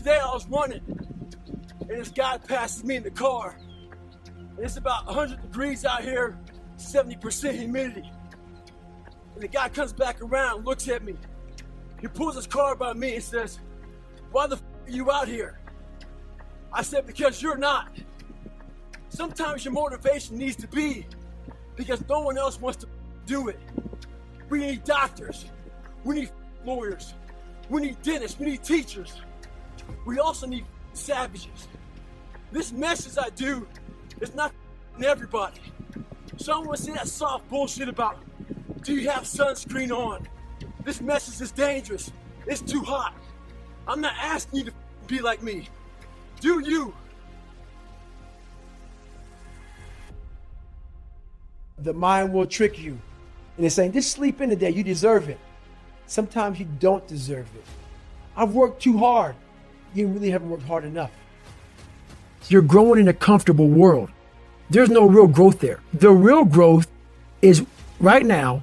Today I was running, and this guy passes me in the car. And it's about 100 degrees out here, 70% humidity. And the guy comes back around, looks at me. He pulls his car by me and says, "Why the f are you out here?" I said, "Because you're not." Sometimes your motivation needs to be because no one else wants to do it. We need doctors. We need lawyers. We need dentists. We need teachers. We also need savages. This message I do is not everybody. So I don't want to say that soft bullshit about, do you have sunscreen on? This message is dangerous. It's too hot. I'm not asking you to be like me. Do you? The mind will trick you. And it's saying, just sleep in today, you deserve it. Sometimes you don't deserve it. I've worked too hard. You really haven't worked hard enough. You're growing in a comfortable world. There's no real growth there. The real growth is right now,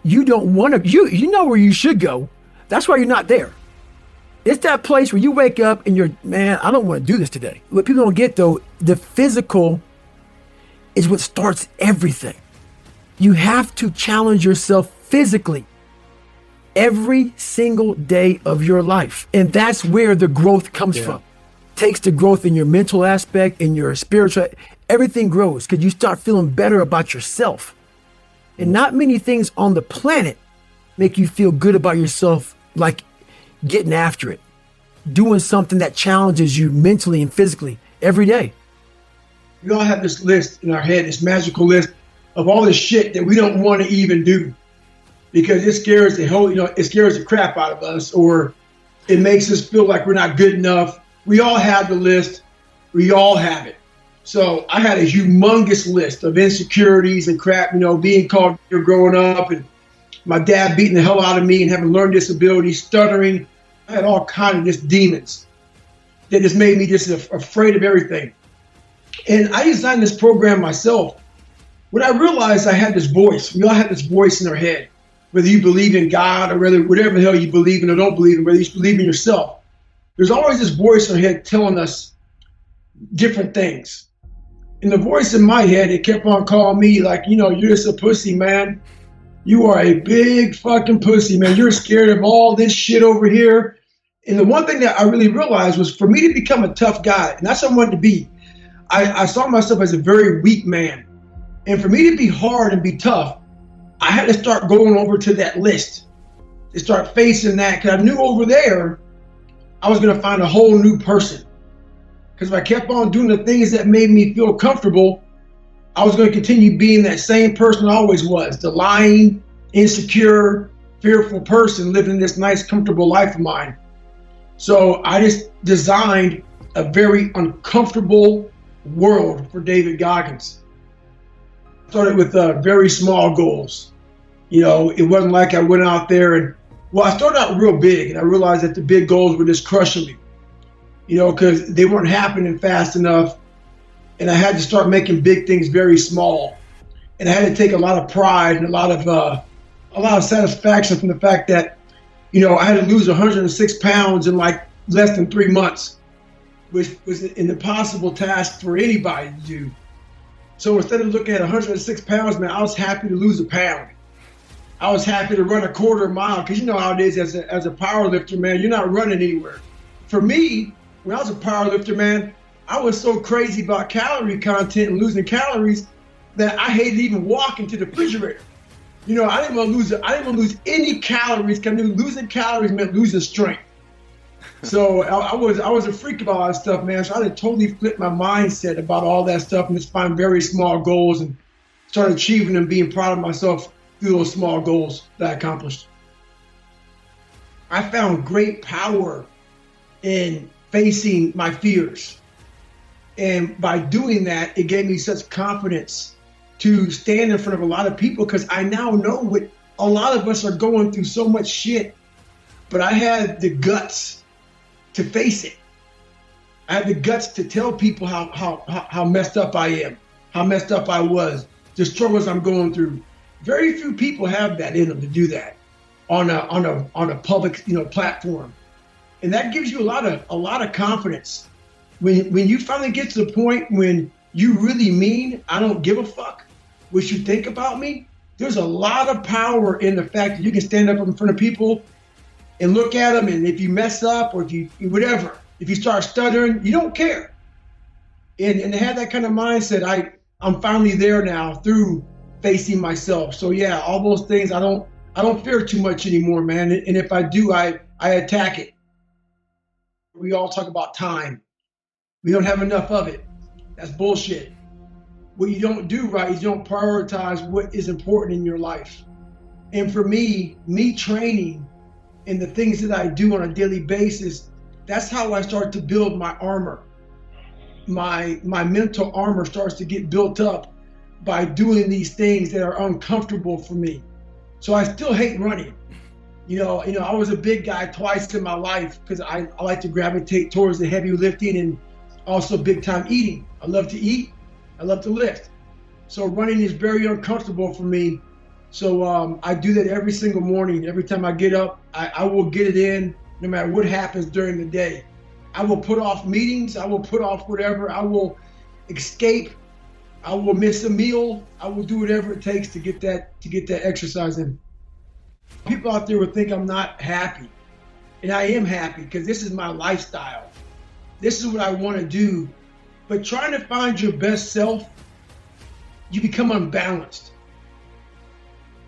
you don't want to, you know where you should go. That's why you're not there. It's that place where you wake up and you're, man, I don't want to do this today. What people don't get though, the physical is what starts everything. You have to challenge yourself physically every single day of your life. And that's where the growth comes from. Takes the growth in your mental aspect, in your spiritual, everything grows because you start feeling better about yourself. And not many things on the planet make you feel good about yourself, like getting after it, doing something that challenges you mentally and physically every day. We all have this list in our head, this magical list of all the shit that we don't want to even do because it scares it scares the crap out of us, or it makes us feel like we're not good enough. We all have the list. We all have it. So I had a humongous list of insecurities and crap, being called growing up, and my dad beating the hell out of me and having learning disabilities, stuttering. I had all kinds of just demons that just made me just afraid of everything. And I designed this program myself. When I realized I had this voice, we all have this voice in our head, whether you believe in God or whatever the hell you believe in or don't believe in, whether you believe in yourself. There's always this voice in our head telling us different things. And the voice in my head, it kept on calling me like, you're just a pussy, man. You are a big fucking pussy, man. You're scared of all this shit over here. And the one thing that I really realized was for me to become a tough guy, and that's what I wanted to be. I saw myself as a very weak man. And for me to be hard and be tough, I had to start going over to that list, to start facing that, because I knew over there, I was going to find a whole new person. Because if I kept on doing the things that made me feel comfortable, I was going to continue being that same person I always was, the lying, insecure, fearful person living this nice, comfortable life of mine. So I just designed a very uncomfortable world for David Goggins. Started with very small goals. It wasn't like I went out there and, I started out real big, and I realized that the big goals were just crushing me, because they weren't happening fast enough. And I had to start making big things very small. And I had to take a lot of pride and a lot of satisfaction from the fact that, I had to lose 106 pounds in like less than 3 months, which was an impossible task for anybody to do. So instead of looking at 106 pounds, man, I was happy to lose a pound. I was happy to run a quarter mile, because you know how it is as a power lifter, man, you're not running anywhere. For me, when I was a power lifter, man, I was so crazy about calorie content and losing calories that I hated even walking to the refrigerator. I didn't want to lose any calories, because I knew losing calories meant losing strength. So I was a freak about all that stuff, man. So I had to totally flip my mindset about all that stuff and just find very small goals and start achieving them, being proud of myself through those small goals that I accomplished. I found great power in facing my fears. And by doing that, it gave me such confidence to stand in front of a lot of people, because I now know what a lot of us are going through, so much shit. But I had the guts to face it. I had the guts to tell people how messed up I am, how messed up I was, the struggles I'm going through. Very few people have that in them to do that on a public platform. And that gives you a lot of confidence. When you finally get to the point when you really mean, I don't give a fuck what you think about me, there's a lot of power in the fact that you can stand up in front of people and look at them, and if you mess up or if you whatever, if you start stuttering, you don't care. And to have that kind of mindset, I'm finally there now through facing myself. So yeah, all those things I don't fear too much anymore, man. And if I do, I attack it. We all talk about time. We don't have enough of it. That's bullshit. What you don't do right is you don't prioritize what is important in your life. And for me training and the things that I do on a daily basis, that's how I start to build my armor. My mental armor starts to get built up by doing these things that are uncomfortable for me. So I still hate running. You know, I was a big guy twice in my life because I like to gravitate towards the heavy lifting and also big time eating. I love to eat. I love to lift. So running is very uncomfortable for me. So I do that every single morning. Every time I get up, I will get it in no matter what happens during the day. I will put off meetings. I will put off whatever. I will escape. I will miss a meal. I will do whatever it takes to get that exercise in. People out there would think I'm not happy. And I am happy because this is my lifestyle. This is what I want to do. But trying to find your best self, you become unbalanced.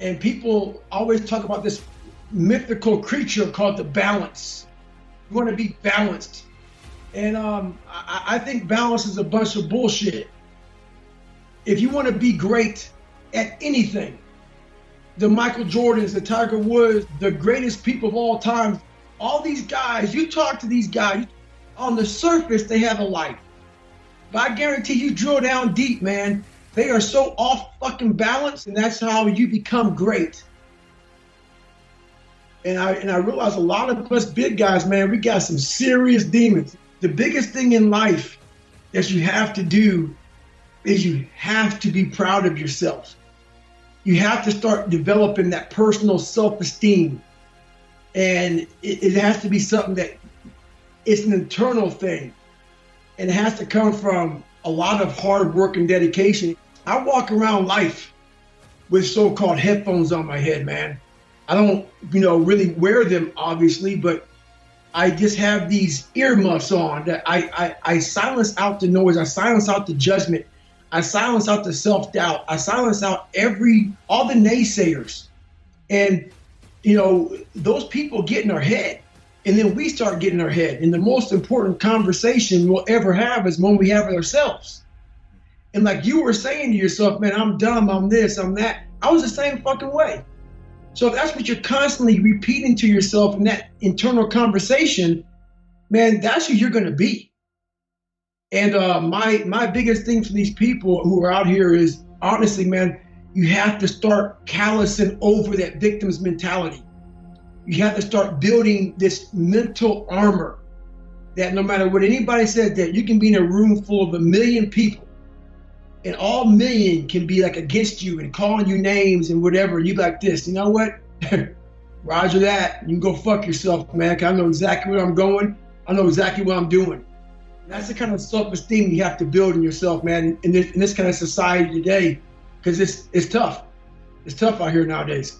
And people always talk about this mythical creature called the balance. You want to be balanced. And I think balance is a bunch of bullshit. If you want to be great at anything, the Michael Jordans, the Tiger Woods, the greatest people of all time, all these guys, you talk to these guys, on the surface, they have a life. But I guarantee you drill down deep, man, they are so off fucking balance, and that's how you become great. And I realize a lot of us big guys, man, we got some serious demons. The biggest thing in life that you have to do is you have to be proud of yourself. You have to start developing that personal self-esteem. And it has to be something that it's an internal thing. And it has to come from a lot of hard work and dedication. I walk around life with so-called headphones on my head, man. I don't, really wear them, obviously, but I just have these earmuffs on that I silence out the noise. I silence out the judgment. I silence out the self-doubt. I silence out all the naysayers. And, those people get in our head. And then we start getting in our head. And the most important conversation we'll ever have is when we have it ourselves. And like you were saying to yourself, man, I'm dumb, I'm this, I'm that. I was the same fucking way. So if that's what you're constantly repeating to yourself in that internal conversation, man, that's who you're going to be. And my biggest thing for these people who are out here is, honestly, man, you have to start callousing over that victim's mentality. You have to start building this mental armor that no matter what anybody said, that you can be in a room full of 1 million people and all million can be like against you and calling you names and whatever. And you be like this, you know what? Roger that. You can go fuck yourself, man. 'Cause I know exactly where I'm going. I know exactly what I'm doing. That's the kind of self-esteem you have to build in yourself, man, in this kind of society today, because it's tough. It's tough out here nowadays.